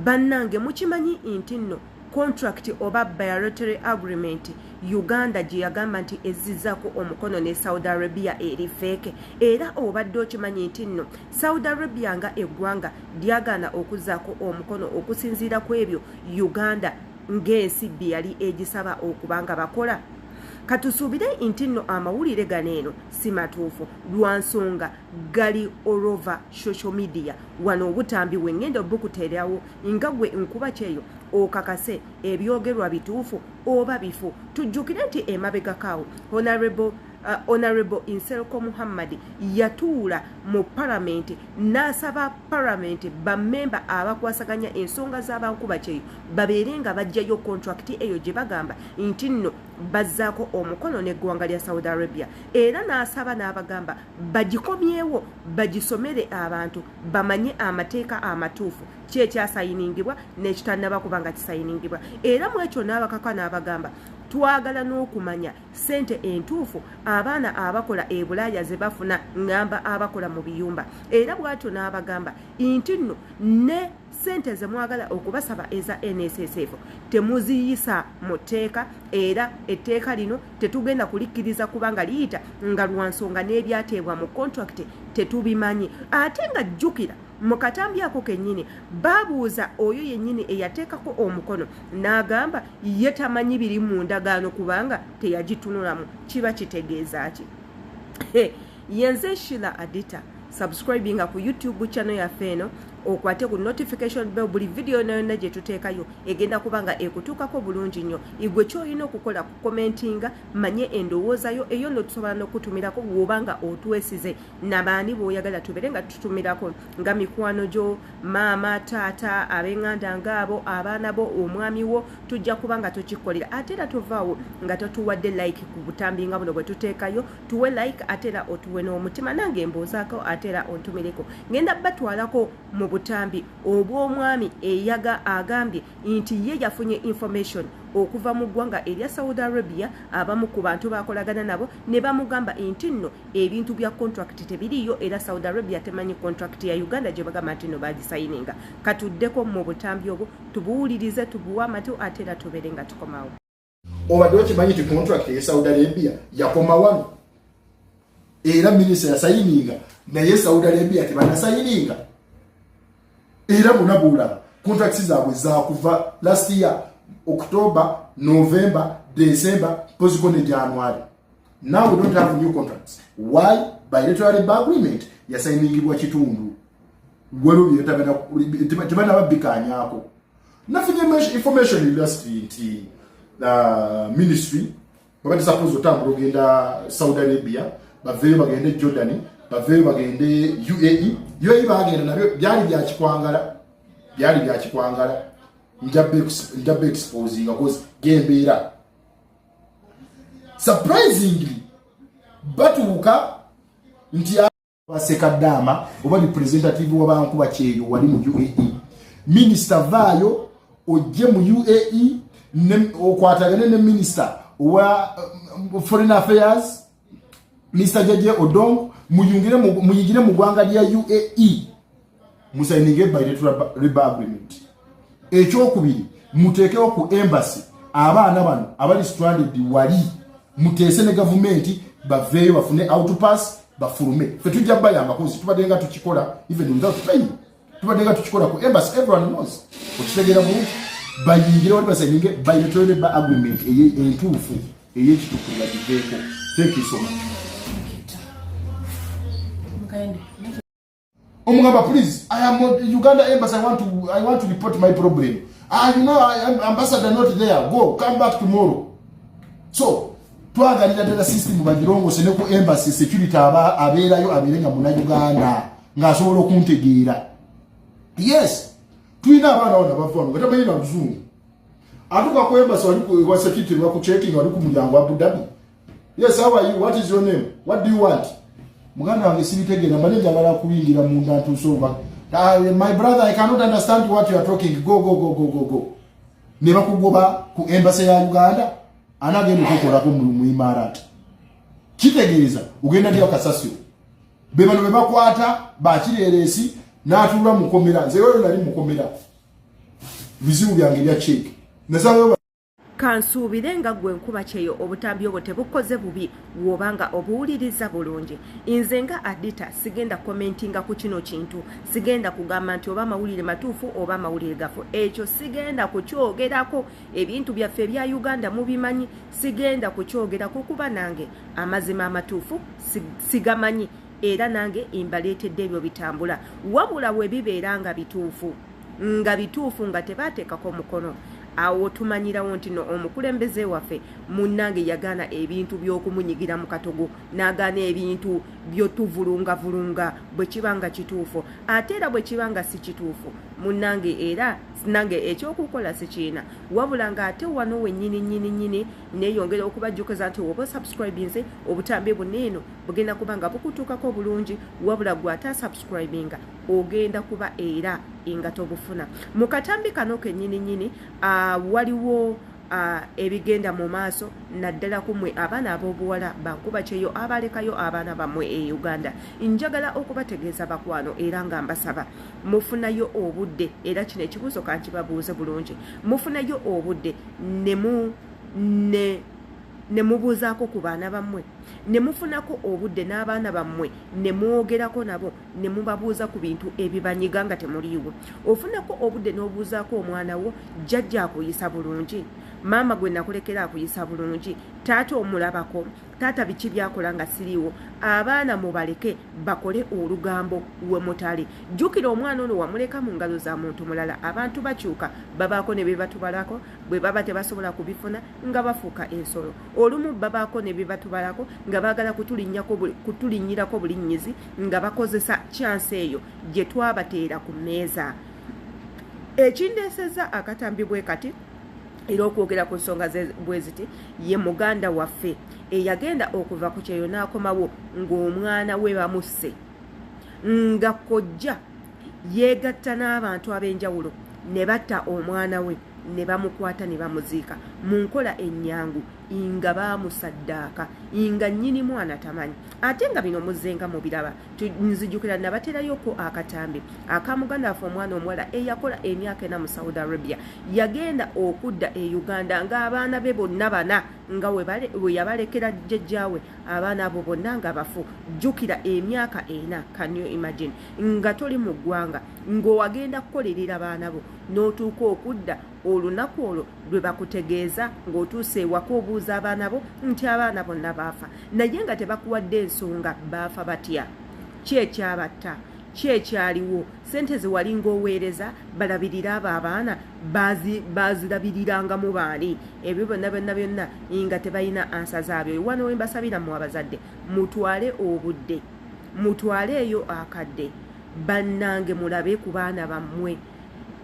bannange mukimanyi nti nno contract oba bilateral agreement Uganda gye yagamba nti ezizzaako omukono ne Saudi Arabia eri feke era obadde okimanyi nti nno Saudi Arabia nga eggwanga lyagaana okuzzaako omukono okusinziira ku ebyo Uganda ng'ensi bye yali egisaba okubanga bakola. Katusuubire nti nno amawulire ganeeno si matuufu lwa nsonga gali all over social media wano obutambi wengenda obukuteerawo nga gwe nkuba kyeyo okakase ebyogerwa bituufu oba bifu. Tujjukire nti emabegakaawo Honorable Inserko Muhammad yatuula mu Parliament n'asaba Parliament bammemba abakwasaganya ensonga z'abankuba kyeyo babeerenga bajjayo contract eyo gye bagamba nti nno bazzaako omukono n'eggwanga lya Saudi Arabia era n'asaba n'abagamba bagikomyewo bagisomere abantu bamanye amateeka amatuufu kyekyasayiningibwa n'ekitannaba kubanga kisayiningibwa era mu ekyo n'abakaka n'abagamba twagala n'okumanya sente entuufu abaana abakola e Bulaaya ze bafuna ngamba abakola mu biyumba era bw'atyo n'abagamba nti nno ne sente ze mwagala okubasaba eza NSSF temuziyisa mu tteeka era etteeka lino tetugenda kulikkiriza kubanga liyita nga lwansonga n'ebyateebwa mu contract tetubimanyi ate nga jjukira mu katambi ako kennyini babuuza oyo yennyini eyateekako omukono n'agamba ye tamanyi biri mu ndagaano kubanga teyagitunulamu. Kiba kitegeeza ki? Yenze Sheila Adita subscribinga ku YouTube channel yaffe eno okwate ku notification bell buli video yonna gye tuteekayo egenda kubanga ekutuukako bulungi nnyo. Igwe ky'olina okukola ku commentinga manye endowoozayo eyo nno tusobola n'okutumirako bw'obanga otwesize nabaani bw'oyagala tubeere nga tutumirako nga mikwano gyo maama taata ab'eŋŋanda ngaabo abaana bo omwami wo tujja kubanga tukikolera ate era tuvaawo nga totuwadde like ku butambi nga buno bwe tuteekayo tuwe like ate era otuwe n'omutima nange emboozaako ate era ontumireko ngenda batwalako mu butambi obw'omwami eyaga agambye nti ye yafunye information okuva mu ggwanga erya Saudi Arabia abamu ku bantu bakolagana nabo ne bamugamba nti nno ebintu bya contract tebiriyo era Saudi Arabia temanyi contract ya Uganda gye bagamba nti nno bagisayininga. Katuddeko mu butambi obwo tubuwulirize tubuwa amatu ate era tubeere nga tukomawo. Obadde okimanyi nti contract ya Saudi Arabia yakoma wano era minisita yasayininga naye Saudi Arabia tebanasayininga era munabuula contracts zaabwe zaakuva last year October, November, December, possibly January. Now we don't have new contracts. Why? Bilateral agreement yasainingibwa kitundu. Wero yetabana babikanyako. Nothing information in last ministry. But suppose otambo ogenda Saudi Arabia, baveye bagende Jordan, baveye bagende UAE. UAE bagenda nabyo byali bya kikwangala. Njabe exposing because gembera. Surprisingly, batuuka nti abasekadama oba representative w'abantu bakyeyo wali mu UAE. Minister vayo ojje mu UAE okwatagane ne minister wa foreign affairs Mr. Jeje Odong muyingire mu gwanga lya UAE musayinige bilateral agreement. Ekyokubiri muteekewo ku embassy abaana bano abali stranded wali muteese ne government baveeyo bafune outpass bafulume. Fe tujja bayamba kozi tubadde nga tukikola even without paying. Tubadde nga tukikola ku embassy everyone knows. Okitegeera mu bayingire wali basayininge bilateral agreement entuufu ey'ekituufu bagiveeko. Thank you so much. Omugamba, please, I am at Uganda embassy. I want to report my problem. You know, I am ambassador not there. Go, come back tomorrow. So, twagalira data system bagirongo sene ku embassy security abeerayo abeerenga mu Uganda ng'asobola okuntegeera. Yes, tuina abaana wana bavano batamanyi na luzungu. Atuka ku embassy wali ku security wa ku checking wali ku mulyango Abu Dhabi. Yes, how are you? What is your name? What do you want? Muganda wange sibitegera manager bala kubingira mu ndantu soba. My brother, I cannot understand what you are talking. Go. Neba kugoba ku embassy ya Uganda anagenda kukola ko mu Imarat. Kitegeeza ugenda ndio kasasyo. Bebano bebakwata bakireresi n'atula mukomera. Nze wewe nali mukomera. bizibu byange bya check nasaba kansuubire nga gwe nkuba kyeyo obutambi obwo tebukoze bubi wobanga obuwuliriza bulungi. Nze nga adita sigenda commentinga ku kino kintu, sigenda kugamba nti oba mawulire matuufu oba mawulire gafu, ekyo sigenda kukyogerako. Ebintu byaffe ebya Uganda mubimanyi, sigenda kukyogerako kuba nange amazima amatuufu sigamanyi era nange imbaleetedde ebyo bitambula. Wabula bwe bibeera nga bituufu nga tebaateekako mukono, awo tumanyirawo nti no omukulembeze waffe munnange yagaana ebintu by'okumunyigira mu katogo, n'agaana ebintu by'otuvulungavulunga bwe kibanga kituufu. Ate era bwe kibanga si kituufu munnange era nange ekyokukola sikiina, wabula ng'ate wano wennyini neeyongera okubajjukiza nti oba subscribinze obutambi buneeno bugenda kuba nga bukutuukako bulungi, wabula gwe ate subscribinga ogenda kuba era nga tobufuna. Mu katambi kano kennyini waliwo ebigenda mu maaso naddala kumwe abaana ab'obuwala bankuba kyeyo abalekayo abaana bammwe e Uganda. Njagala okubategeeza bakwano era nga mbasaba mufunayo obudde, era kino ekibuuzo kankibabuuze bulungi, mufunayo obudde ne mubuuzaako ku baana bammwe, ne mufunako obudde n'abaana bammwe ne mwogerako nabo, ne mubabuuza ku bintu ebibanyiga nga temuliiwo. Ofunako obudde n'obuuzaako omwana wo, jjajja akuyisa bulungi, maama gwe nakulekera akuyisa bulungi, taata omulabako, taata biki byakola nga siriiwo. Abaana mubaleke bakole olugambo we mutali. Jjukira omwana ono wamuleka mu ngalo za muntu mulala, abantu bakyuka babaako ne bebatubalako, bwe baba tebasobola kubifuna nga bafuuka ensolo. Olumu babaako ne bebatubalako nga baagala kutulinnyirako bulinnyizi nga bakozesa chance eyo gye twabateera ku mmeeza. Ekindeeseza akatambi bwe kati era okwogera ku nsonga bwe ziti ye muganda waffe eyagenda okuva ku kyeyo n'akomawo ng'omwana we bamusse, nga kojja yeegatta n'abantu ab'enjawulo ne batta omwana we ne bamukwata ne bamuziika mu nkola ennyangu nga baamusaddaaka nga nnyini mwana tamanyi. Ate nga bino muzzenga mu biraba, nzijukira nabaterayoko akatambi akamuganda waffe omwana omuwala eyakola emyaka 4 mu Saudi Arabia, yagenda okudda e Uganda ng'abaana be bonna bana nga we yabalekera jjajjaawe, abaana abo bonna nga bafu. Jjukira emyaka 4, can you imagine, nga toli mu ggwanga ng'owagenda kukolerera baana bo n'otuuka okudda olunaku olwo lwe bakutegeeza ng'otuuse ewaka obuuza abaana bo nti abaana bonna baafa, naye nga tebakuwadde ensonga baafa batya, ki ekyabatta, ki ekyaliwo, sente ze wali ng'oweereza balabirira abo abaana bazirabiriranga mu baali. Ebyo byonna nga tebalina ansa zaabyo. Wano we mbasabira mu abazadde mutwale obudde, mutwale eyo akadde bannange mulabe ku baana bammwe,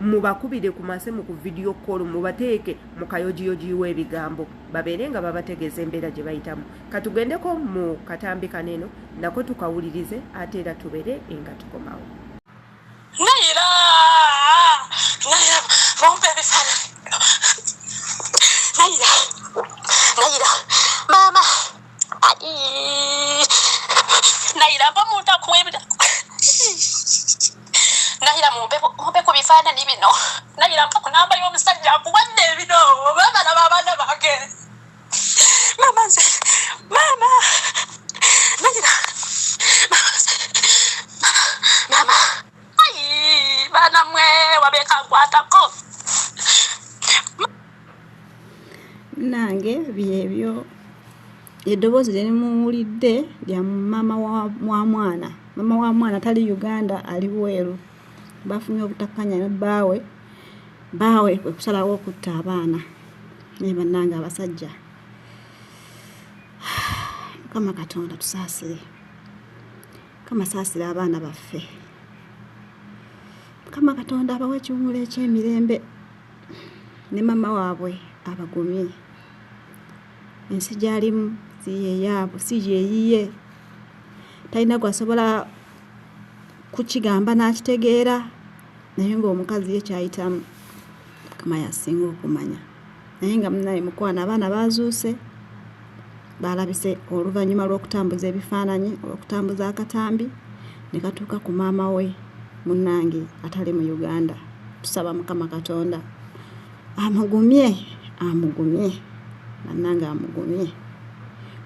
mubakubire ku masemu ku video call, mubateeke mu kayojiyoji w'ebigambo babeere nga babategeeza embeera gye bayitamu. Katugendeko mu katambi kaneeno nako tukawulirize ate era tubeere nga tukomawo. Naira mumpe bifana Naira mama Naira bamuta kuwebita Naira mumpe ku bifaananyi bino. Naira mpa ku namba y'omusajja akuwadde bino baabana b'abaana bange. Mama Naira mama baana mwe wabeeka nkwatako nange byebyo eddoboozi lye muwulidde lya mama wa mwana tali Uganda, ali bweru. Bafunye obutakanya ne baawe okusalawo okutta abaana naye bannange abasajja. Mukama Katonda tusaasire, Mukama saasire abaana baffe, Mukama Katonda abawe ekiwumulo eky'emirembe ne mama waabwe abagumye. Ensi gy'alimu si yeeyaabo, si yeeyiye, talina gwasobola kukigamba n'akitegeera, naye ng'omukazi ye kyayitamu Mukama yasinga okumanya. Naye nga munaye mukwana abaana bazuuse, balabise oluvannyuma lw'okutambuza ebifaananyi, okutambuza akatambi ne katuuka ku maama we munnange atali mu Uganda. Tusaba Mukama Katonda amugumye bannange amugumye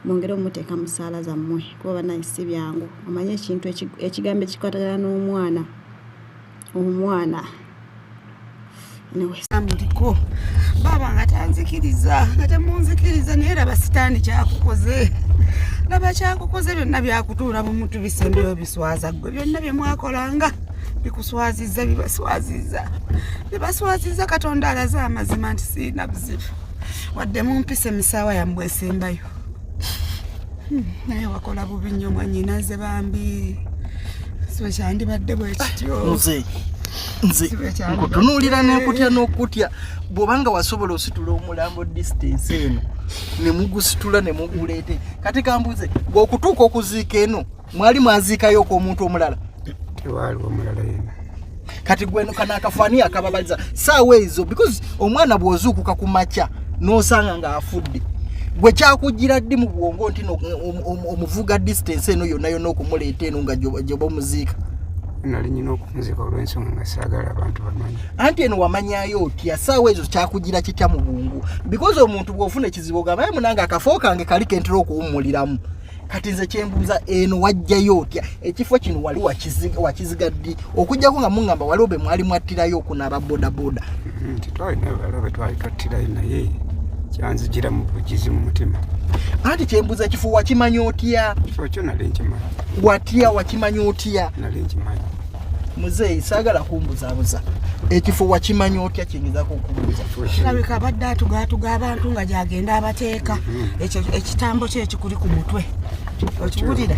mwongere omuteeka mu ssaala zammwe kuba bannange si byangu omanye ekintu ekigambo ekikwatagana n'omwana amuliko baba nga tanzikiriza nga temunzikiriza naye laba sitaani kyakukoze laba kyakukoze byonna byakutuula mu mutu bisembyeyo biswaza ggwe byonna bye mwakolanga bikuswazizza bibaswazizza Katonda alaze amazima nti siina buzibu wadde mumpise emisaawa yammwe esembayo naye wakola bubi nnyo mwannyinaze bambi siwe kyandibadde bwe kityo nze nkutunuulira n'ekutya n'okutya bw'obanga wasobola ositula omulambo distance eno ne mugusitula ne muguleete kati kambuze bw'okutuuka okuziika eno mwali mwaziikayoko omuntu omulala tewaaliwo omulala yena kati gweno kana akafaani akababaliza saawa ezo because omwana bw'ozuukuka ku makya n'osanga ng'afudde gwe kyakugira ddi mu bwongo nti omuvuga distance eno yonna yonna okumuleeta eno nga gyoba omuziika nali nyina okumuziika olw'ensonga nga saagala abantu bamanyi anti eno wamanyayo otya saawa ezo kyakugira kitya mu bwongo because omuntu bw'ofuna ekizibu ogamba ye munange akafo kange kali kentera okuwummuliramu kati nze kyembuuza eno wajjayo otya ekifo kino wali wakiziga ddi okujjako nga muŋŋamba waliwo be mwali mwattirayo okunaaba bodaboda titwalina balo be twali twattirayo naye kyanzijira mu bugizi mu mutima anti kyembuuza ekifo wakimanya otya kifo kyo nali nkimanyi watya wakimanya otya nali nkimanyi muzeeyi saagala kumbuzaabuza ekifo wakimanya otya kiyinzako okubuuza kirabika abadde atugaatuga abantu nga gyagenda abateeka ekitambo kye ekikuli ku mutwe okiwulira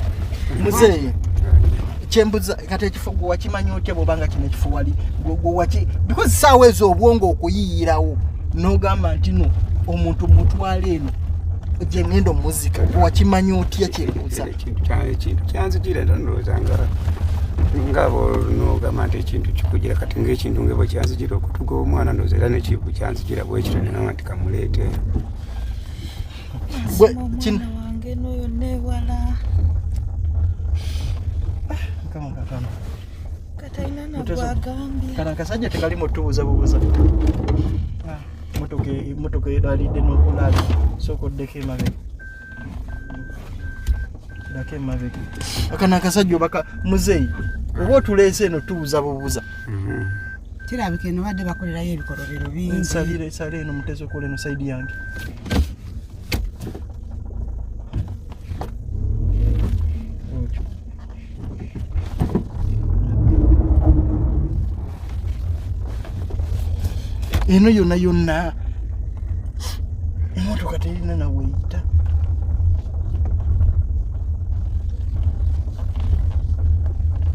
muzeeyi kyembuza kati ekifo gwe wakimanya otya bw'obanga kino ekifo wali because saawa ezo obwongo okuyiiyirawo n'ogamba nti no omuntu mutwala eno gye ngenda omuzika wakimanya otya kyembuza ekintu kyanzijira era ndowooza ngabo n'ogamba nti ekintu kikugira kati ng'ekintu ngebo kyanzijira okutuga omwana ndowooza era nekibu kyanzijira bwekito nenanga nti kamuleete omwana wange n'oyo neewala katalina nagwagambye kana akasajja tekalimu otubuuza bubuuza motoka alidde n'okulaaga sooka oddeko emabega dako emabega akana akasajja obaka muzeeyi oba otuleese eno tubuuza bubuuza kirabika eno badde bakolerayo ebikolobero bingi nsabire eno muteesa okola eno saidi yange eno yonna yonna emotoka terina naweyita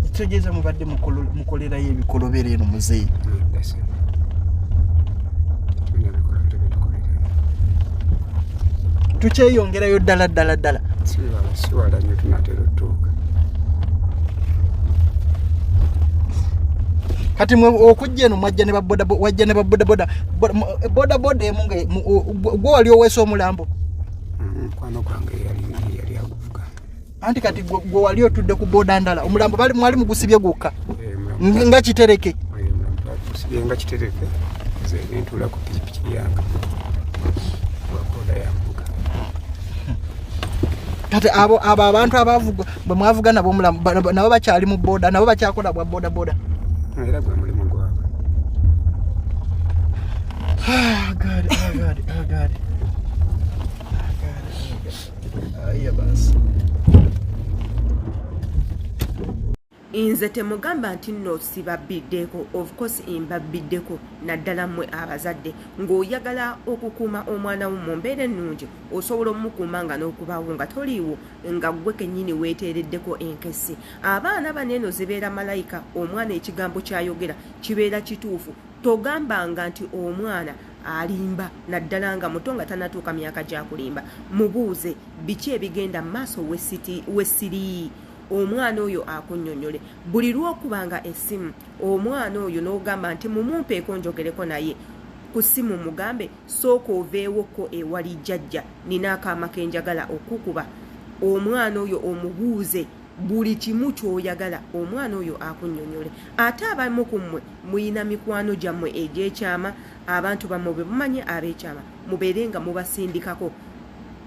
ekitegeeza mubadde mukolerayo ebikolobero eno muzeeyi tukyeyongerayo ddala siwala nnyo tunatera otuuka kati okujja eno wajja ne babodaboda emu gwe wali oweesa omulambo mukwano gwange yali aguvuga anti kati gwe wali otudde ku boda ndala omulambo mwali mugusibye gwokka nga kitereke gusibye nga kitereke nze nentuula ku pikipiki yange boda yambuga kati abo abantu abavuga bwe mwavuga nabo omulambo nabo bakyali mu boda nabo bakyakola bwa bodaboda era gwe mulimu gwabwe God. Aya basi nze temugamba nti nno sibabiddeko, of course mbabiddeko naddala mmwe abazadde. Ng'oyagala okukuuma omwana wo mu mbeera ennungi osobola omukuuma nga n'okubaawo nga toliiwo nga gwe kennyini weeteereddeko enkesi. Abaana bano eno zibeera malayika, omwana ekigambo ky'ayogera kibeera kituufu. Togambanga nti omwana alimba naddala nga muto nga tanatuuka myaka gya kulimba. Mubuuze biki ebigenda mu maaso w'essiri omwana oyo akunnyonnyole. Buli lw'okubanga essimu omwana oyo n'ogamba nti mumumpeeko njogereko naye ku ssimu mugambe sooka oveewokko ewali jjajja nina akaama ke njagala okukuba. Omwana oyo omubuuze buli kimu kyoyagala omwana oyo akunnyonnyole. Ate abamu ku mmwe muyina mikwano gyammwe egy'ekyama, abantu bammwe bwe mumanye ab'ekyama mubeere nga mubasindikako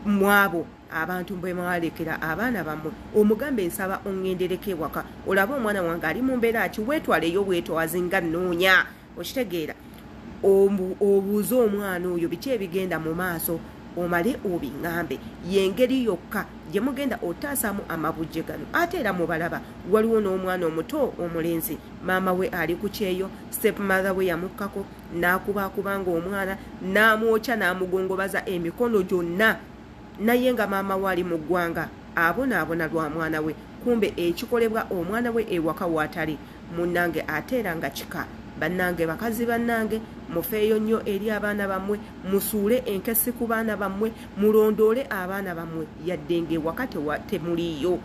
mwabo abantu bwe mwalekera abaana bammwe. Omugambe nsaba ongendereko ewaka olabe omwana wange ali mu mbeera ki, weetwaleyo bwetwazi nga nnoonya. Okitegeera, obuuze omwana oyo biki ebigenda mu maaso omale obiŋŋambe. Y'engeri yokka gye mugenda otaasaamu amabujje gano. Ate era mubalaba waliwo n'omwana omuto omulenzi, maama we ali ku kyeyo, stepmother we yamukkako n'akubakubanga omwana n'amwokya n'amugongobaza emikono gyonna, naye nga maama we ali mu ggwanga abonaabona lwa mwana we. Kumbe ekikolebwa omwana we ewaka waatali. Munnange ate era nga kika. Bannange bakazi bannange, mufeeyo nnyo eri abaana bammwe, musuule enkesi ku baana bammwe, mulondoole abaana bammwe yadde ng'ewaka temuliiyo.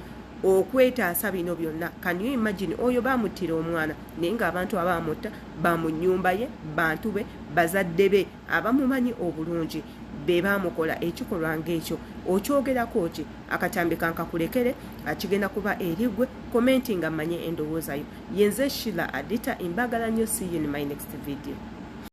Okwetaasa bino byonna, can you imagine oyo baamuttira omwana naye ng'abantu abaamutta baamu nnyumba ye, bantu be, bazadde be abamumanyi obulungi be baamukola ekikolwa ng'ekyo. Okyogerako ki? Akatambi kankakulekere akigenda kuba erigwe. Commenting nga mmanye endowooza yo. Yenze Sheila Adita, imbagala nnyo. See you in my next video.